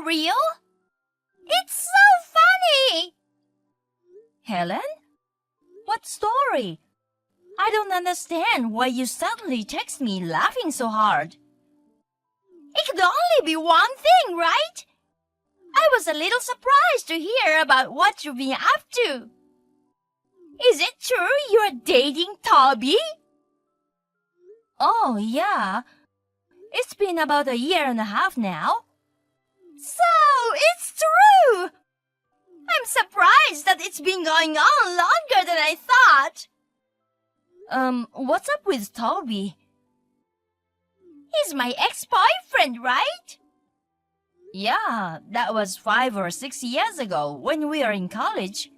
real? It's so funny! Helen? What story? I don't understand why you suddenly text me laughing so hard. It could only be one thing, right? I was a little surprised to hear about what you've been up to. Is it true you're dating Toby? Oh, yeah. It's been about a year and a half now. So, it's true! I'm surprised that it's been going on longer than I thought. What's up with Toby? He's my ex-boyfriend, right? Yeah, that was 5 or 6 years ago when we were in college.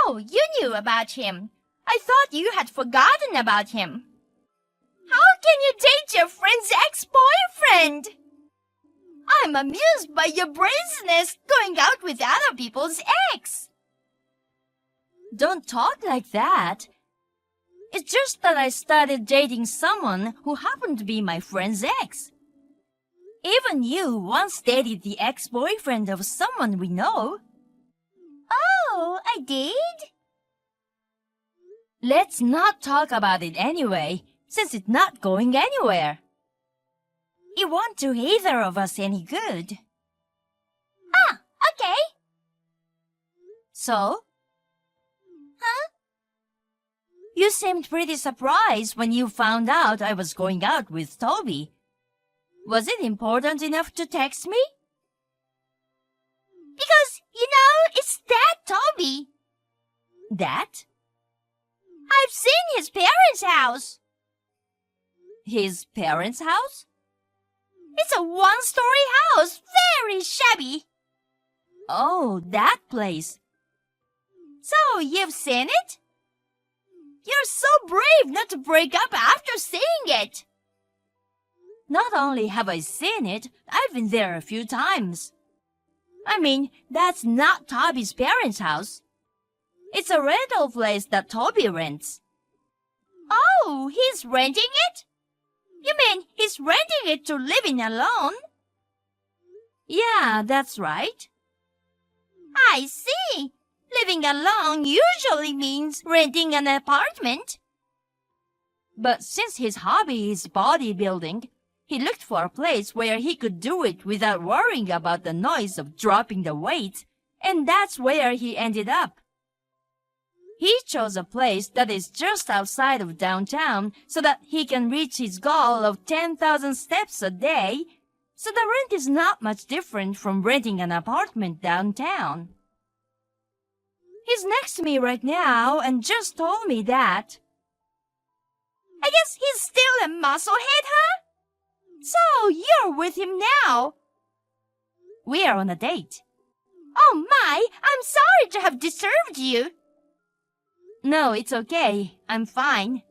Oh, you knew about him. I thought you had forgotten about him. How can you date your friend's ex-boyfriend? I'm amused by your brazenness going out with other people's ex. Don't talk like that. It's just that I started dating someone who happened to be my friend's ex. Even you once dated the ex-boyfriend of someone we know. Oh, I did? Let's not talk about it anyway, since it's not going anywhere. It won't do either of us any good. Ah, okay. So? Huh? You seemed pretty surprised when you found out I was going out with Toby. Was it important enough to text me? Because, it's that Toby. That? I've seen his parents' house. His parents' house? It's a one-story house, very shabby. Oh, that place. So, you've seen it? You're so brave not to break up after seeing it. Not only have I seen it, I've been there a few times. I mean, that's not Toby's parents' house. It's a rental place that Toby rents. Oh, he's renting it? You mean he's renting it to live in alone? Yeah, that's right. I see. Living alone usually means renting an apartment. But since his hobby is bodybuilding, he looked for a place where he could do it without worrying about the noise of dropping the weights, and that's where he ended up. He chose a place that is just outside of downtown so that he can reach his goal of 10,000 steps a day, so the rent is not much different from renting an apartment downtown. He's next to me right now and just told me that. I guess he's still a musclehead, huh? So, you're with him now. We are on a date. Oh my, I'm sorry to have disturbed you. No, it's okay. I'm fine.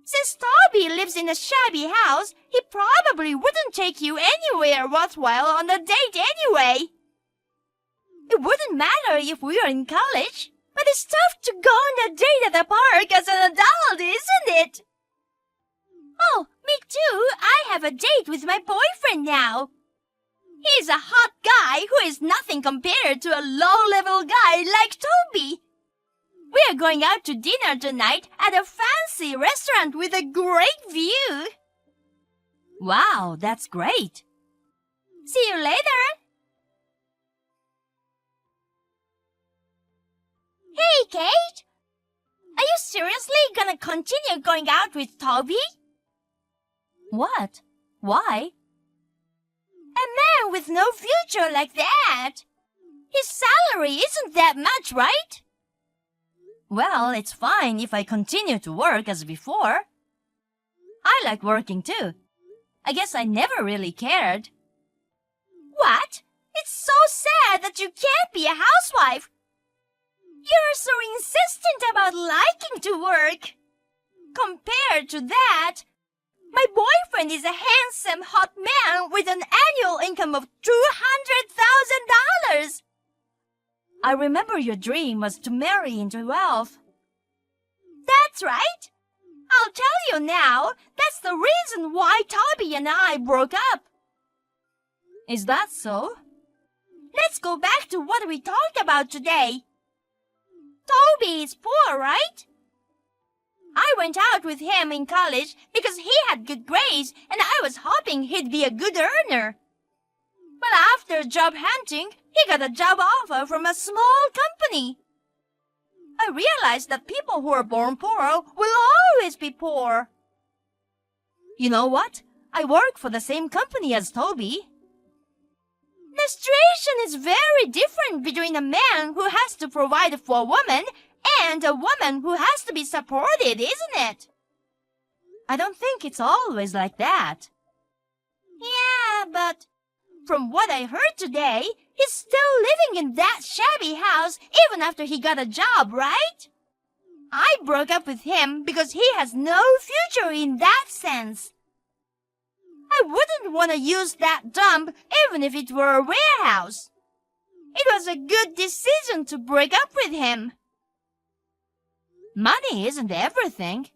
Since Toby lives in a shabby house, he probably wouldn't take you anywhere worthwhile on a date anyway. It wouldn't matter if we were in college, but it's tough to go on a date at the park as an adult, isn't it? Oh, me too. I have a date with my boyfriend now. He's a hot guy who is nothing compared to a low-level guy like Toby. We are going out to dinner tonight at a fancy restaurant with a great view. Wow, that's great. See you later. Hey, Kate. Are you seriously gonna continue going out with Toby? What? Why? A man with no future like that. His salary isn't that much, right? Well, it's fine if I continue to work as before. I like working too. I guess I never really cared. What? It's so sad that you can't be a housewife. You're so insistent about liking to work. Compared to that, my boyfriend is a handsome, hot man with an annual income of $200,000. I remember your dream was to marry into wealth. That's right. I'll tell you now, that's the reason why Toby and I broke up. Is that so? Let's go back to what we talked about today. Toby is poor, right? I went out with him in college because he had good grades and I was hoping he'd be a good earner. But after job hunting, he got a job offer from a small company. I realized that people who are born poor will always be poor. You know what? I work for the same company as Toby. The situation is very different between a man who has to provide for a woman and a woman who has to be supported, isn't it? I don't think it's always like that. Yeah, but from what I heard today, he's still living in that shabby house even after he got a job, right? I broke up with him because he has no future in that sense. I wouldn't want to use that dump even if it were a warehouse. It was a good decision to break up with him. Money isn't everything.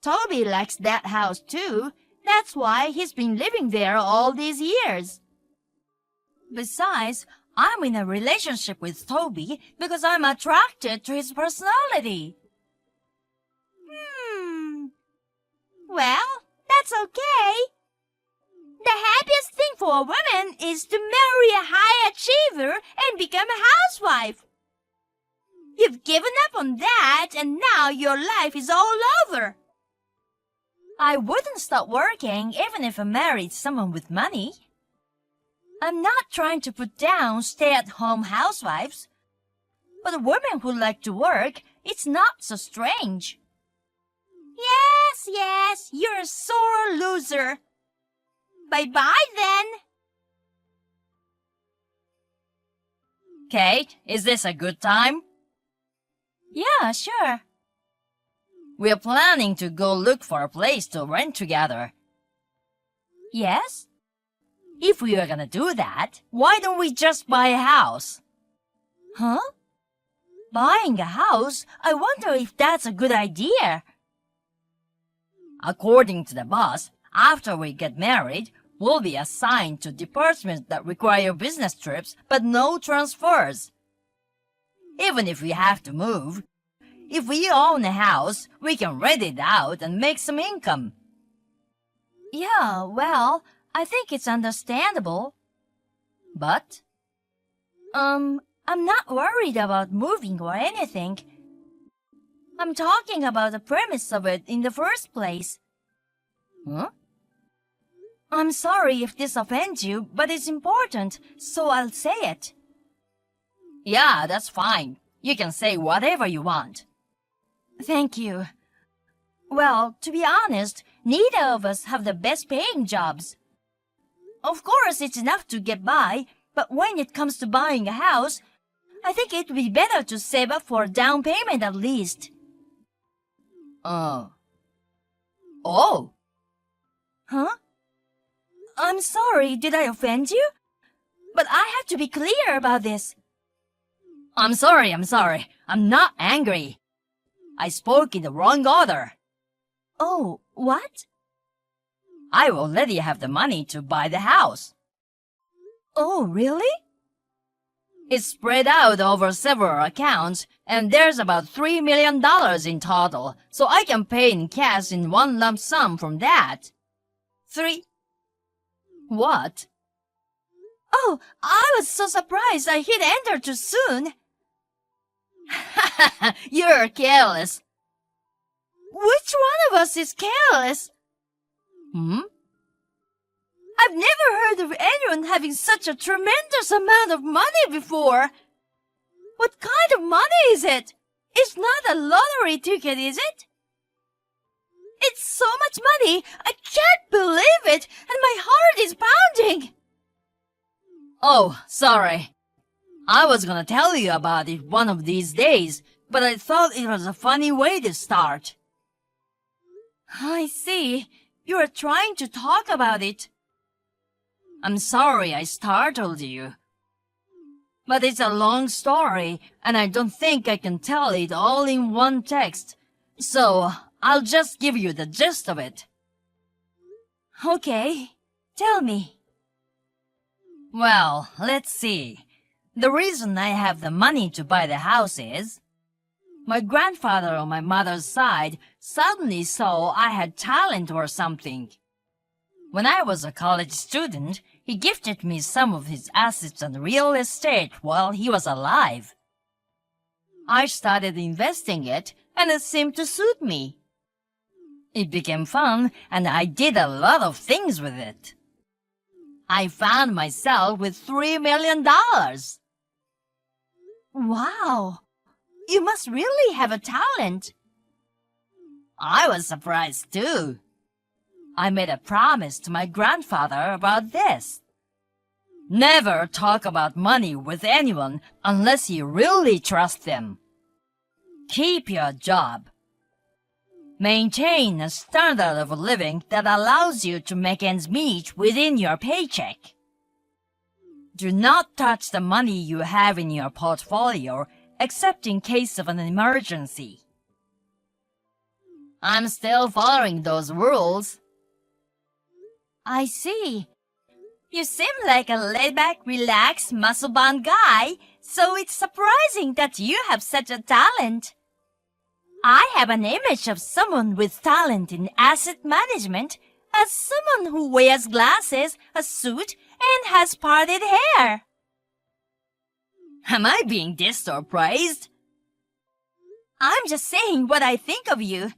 Toby likes that house too. That's why he's been living there all these years. Besides, I'm in a relationship with Toby because I'm attracted to his personality. Well, that's okay. The happiest thing for a woman is to marry a high achiever and become a housewife. You've given up on that and now your life is all over. I wouldn't stop working even if I married someone with money. I'm not trying to put down stay-at-home housewives. But women who like to work, it's not so strange. Yes, you're a sore loser. Bye-bye then. Kate, is this a good time? Yeah, sure. We're planning to go look for a place to rent together. Yes? If we are gonna do that, why don't we just buy a house? Huh? Buying a house? I wonder if that's a good idea. According to the boss, after we get married, we'll be assigned to departments that require business trips but no transfers. Even if we have to move, if we own a house, we can rent it out and make some income. Yeah, well, I think it's understandable. But, I'm not worried about moving or anything. I'm talking about the premise of it in the first place. Huh? I'm sorry if this offends you, but it's important, so I'll say it. Yeah, that's fine. You can say whatever you want. Thank you. Well, to be honest, neither of us have the best paying jobs. Of course, it's enough to get by, but when it comes to buying a house, I think it would be better to save up for a down payment at least. Oh. Huh? I'm sorry, did I offend you? But I have to be clear about this. I'm sorry. I'm not angry. I spoke in the wrong order. Oh, what? I already have the money to buy the house. Oh, really? It's spread out over several accounts, and there's about $3 million in total, so I can pay in cash in one lump sum from that. What? Oh, I was so surprised I hit enter too soon. You're careless. Which one of us is careless? I've never heard of anyone having such a tremendous amount of money before. What kind of money is it? It's not a lottery ticket, is it? It's so much money, I can't believe it, and my heart is pounding. Oh, sorry. I was gonna tell you about it one of these days, but I thought it was a funny way to start. I see. You are trying to talk about it. I'm sorry I startled you. But it's a long story, and I don't think I can tell it all in one text. So, I'll just give you the gist of it. Okay, tell me. Well, let's see. The reason I have the money to buy the house is my grandfather on my mother's side suddenly saw I had talent or something. When I was a college student, he gifted me some of his assets and real estate while he was alive. I started investing it, and it seemed to suit me. It became fun, and I did a lot of things with it. I found myself with $3 million. Wow! You must really have a talent. I was surprised too. I made a promise to my grandfather about this. Never talk about money with anyone unless you really trust them. Keep your job. Maintain a standard of living that allows you to make ends meet within your paycheck. Do not touch the money you have in your portfolio except in case of an emergency. I'm still following those rules. I see. You seem like a laid-back, relaxed, muscle-bound guy, so it's surprising that you have such a talent. I have an image of someone with talent in asset management as someone who wears glasses, a suit, and has parted hair. Am I being dissed or praised? I'm just saying what I think of you.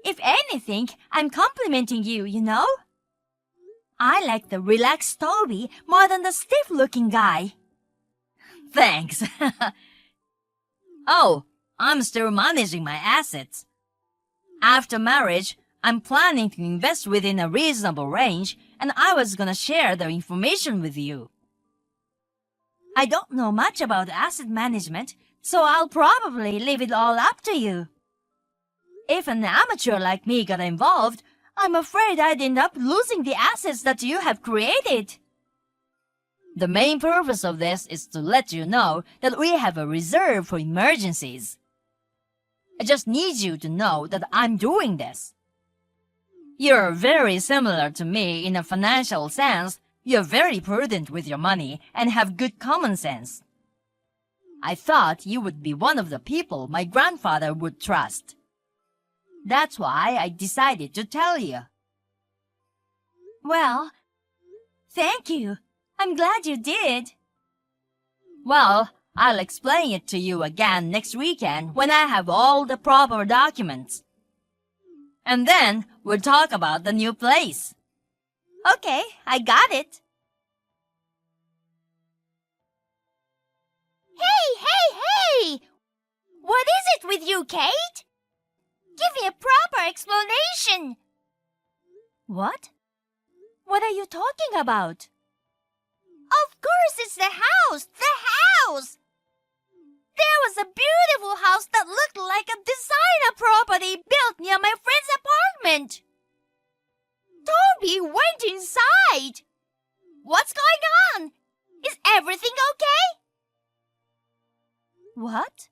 If anything, I'm complimenting you, you know? I like the relaxed Toby more than the stiff-looking guy. Thanks. Oh, I'm still managing my assets. After marriage, I'm planning to invest within a reasonable range, and I was gonna share the information with you. I don't know much about asset management, so I'll probably leave it all up to you. If an amateur like me got involved, I'm afraid I'd end up losing the assets that you have created. The main purpose of this is to let you know that we have a reserve for emergencies. I just need you to know that I'm doing this. You're very similar to me in a financial sense. You're very prudent with your money and have good common sense. I thought you would be one of the people my grandfather would trust. That's why I decided to tell you. Well, thank you. I'm glad you did. Well, I'll explain it to you again next weekend when I have all the proper documents. And then we'll talk about the new place. Okay, I got it. Hey! What is it with you, Kate? Give me a proper explanation. What? What are you talking about? Of course it's the house! The house! There was a beautiful house that looked like a designer property built near my friend's apartment. Toby went inside. What's going on? Is everything okay? What?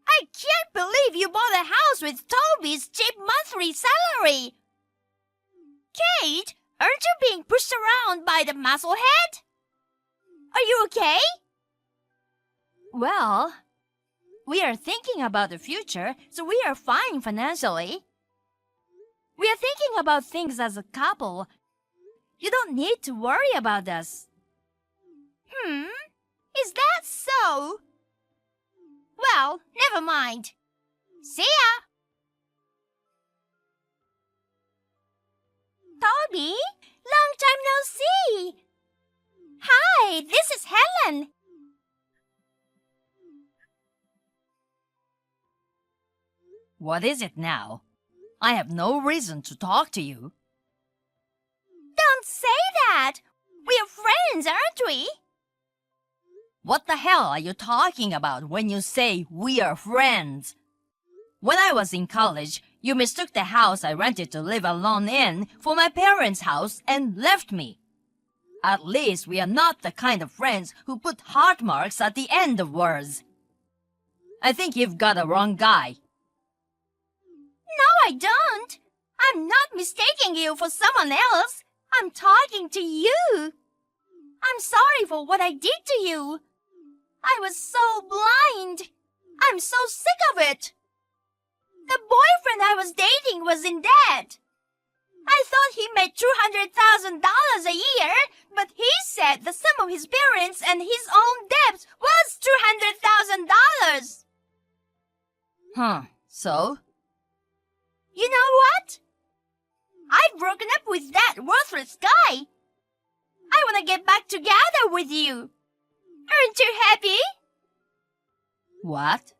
I can't believe you bought a house with Toby's cheap monthly salary. Kate, aren't you being pushed around by the musclehead? Are you okay? Well, we are thinking about the future, so we are fine financially. We are thinking about things as a couple. You don't need to worry about us. Is that so? Well, never mind. See ya! Toby, long time no see. Hi, this is Helen. What is it now? I have no reason to talk to you. Don't say that! We are friends, aren't we? What the hell are you talking about when you say we are friends? When I was in college, you mistook the house I rented to live alone in for my parents' house and left me. At least we are not the kind of friends who put heart marks at the end of words. I think you've got a wrong guy. No, I don't. I'm not mistaking you for someone else. I'm talking to you. I'm sorry for what I did to you. I was so blind. I'm so sick of it. The boyfriend I was dating was in debt. I thought he made $200,000 a year, but he said the sum of his parents and his own debts was $200,000. So? You know what? I've broken up with that worthless guy. I want to get back together with you. Aren't you happy? What?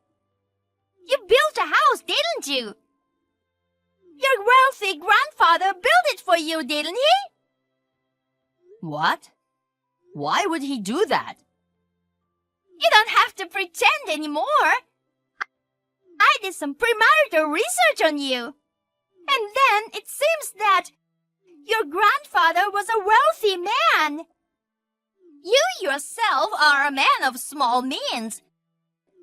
You built a house, didn't you? Your wealthy grandfather built it for you, didn't he? What? Why would he do that? You don't have to pretend anymore. I did some premarital research on you. And then it seems that your grandfather was a wealthy man. You yourself are a man of small means.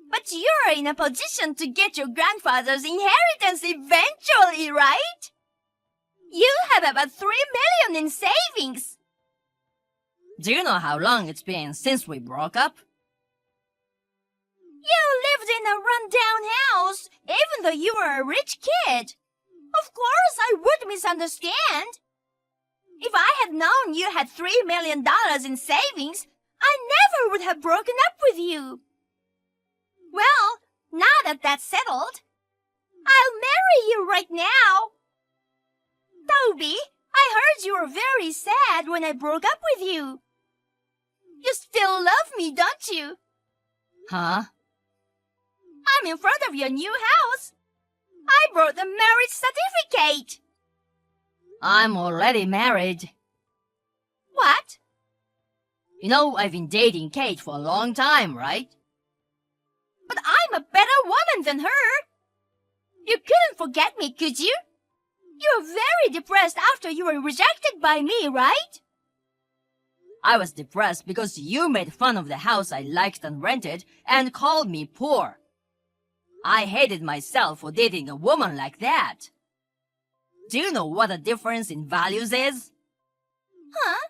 But you're in a position to get your grandfather's inheritance eventually, right? You have about $3 million in savings. Do you know how long it's been since we broke up? You lived in a rundown house, even though you were a rich kid. Of course I would misunderstand. If I had known you had $3 million in savings, I never would have broken up with you. Well, now that that's settled, I'll marry you right now. Toby, I heard you were very sad when I broke up with you. You still love me, don't you? Huh? I'm in front of your new house. I brought the marriage certificate. I'm already married. What? You know, I've been dating Kate for a long time, right? But I'm a better woman than her. You couldn't forget me, could you? You were very depressed after you were rejected by me, right? I was depressed because you made fun of the house I liked and rented and called me poor. I hated myself for dating a woman like that. Do you know what the difference in values is? Huh?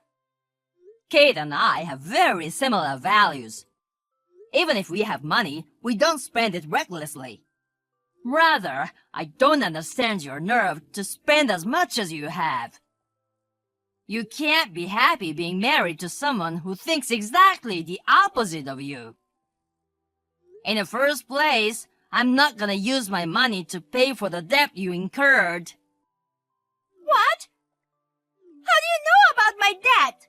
Kate and I have very similar values. Even if we have money, we don't spend it recklessly. Rather, I don't understand your nerve to spend as much as you have. You can't be happy being married to someone who thinks exactly the opposite of you. In the first place, I'm not gonna use my money to pay for the debt you incurred. What? How do you know about my debt?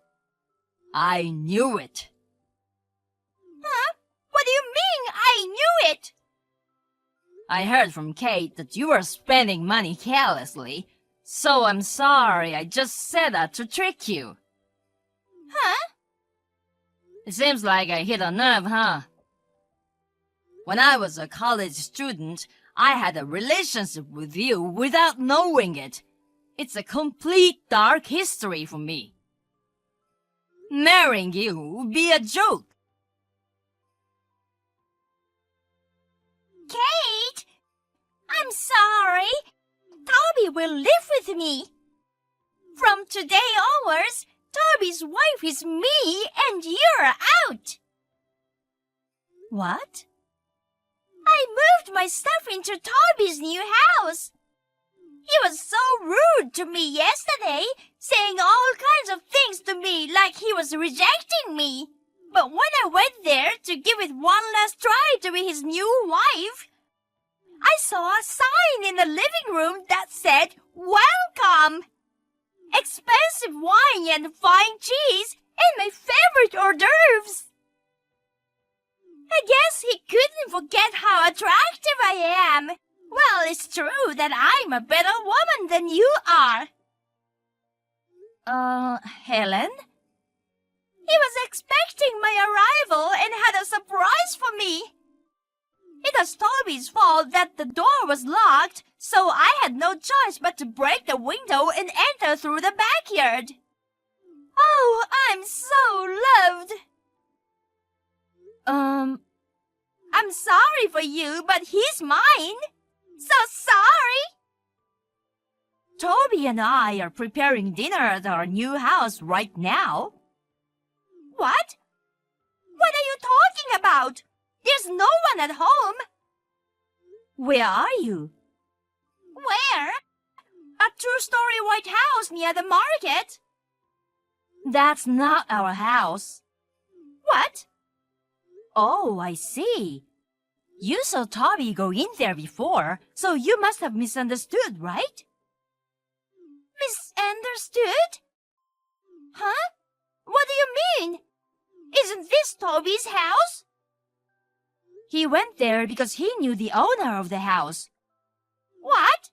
I knew it. Huh? What do you mean, I knew it? I heard from Kate that you were spending money carelessly, so I'm sorry I just said that to trick you. Huh? It seems like I hit a nerve, huh? When I was a college student, I had a relationship with you without knowing it. It's a complete dark history for me. Marrying you would be a joke. Kate! I'm sorry. Toby will live with me. From today onwards, Toby's wife is me and you're out. What? I moved my stuff into Toby's new house. He was so rude to me yesterday, saying all kinds of things to me like he was rejecting me. But when I went there to give it one last try to be his new wife, I saw a sign in the living room that said, "Welcome! Expensive wine and fine cheese and my favorite hors d'oeuvres." I guess he couldn't forget how attractive I am. Well, it's true that I'm a better woman than you are. Helen? He was expecting my arrival and had a surprise for me. It was Toby's fault that the door was locked, so I had no choice but to break the window and enter through the backyard. Oh, I'm so loved. I'm sorry for you, but he's mine. So sorry. Toby and I are preparing dinner at our new house right now. What? What are you talking about? There's no one at home. Where are you? Where? A two-story white house near the market. That's not our house. What? Oh, I see. You saw Toby go in there before, so you must have misunderstood, right? Misunderstood? Huh? What do you mean? Isn't this Toby's house? He went there because he knew the owner of the house. What?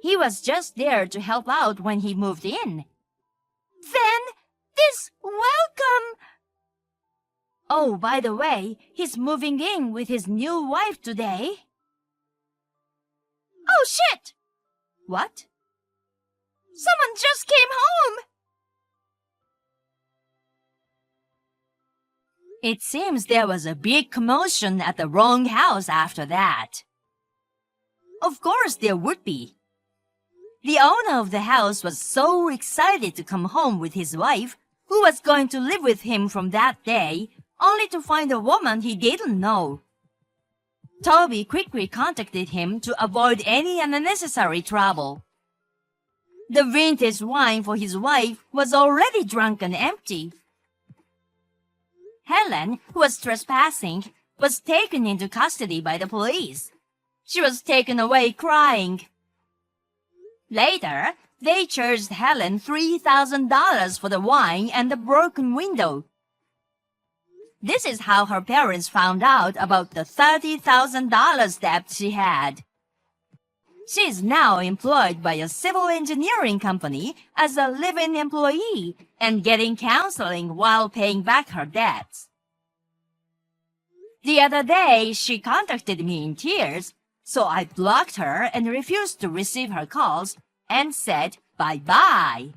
He was just there to help out when he moved in. Then this welcome... Oh, by the way, he's moving in with his new wife today. Oh, shit! What? Someone just came home! It seems there was a big commotion at the wrong house after that. Of course there would be. The owner of the house was so excited to come home with his wife, who was going to live with him from that day, only to find a woman he didn't know. Toby quickly contacted him to avoid any unnecessary trouble. The vintage wine for his wife was already drunk and empty. Helen, who was trespassing, was taken into custody by the police. She was taken away crying. Later, they charged Helen $3,000 for the wine and the broken window. This is how her parents found out about the $30,000 debt she had. She is now employed by a civil engineering company as a live-in employee and getting counseling while paying back her debts. The other day, she contacted me in tears, so I blocked her and refused to receive her calls and said bye-bye.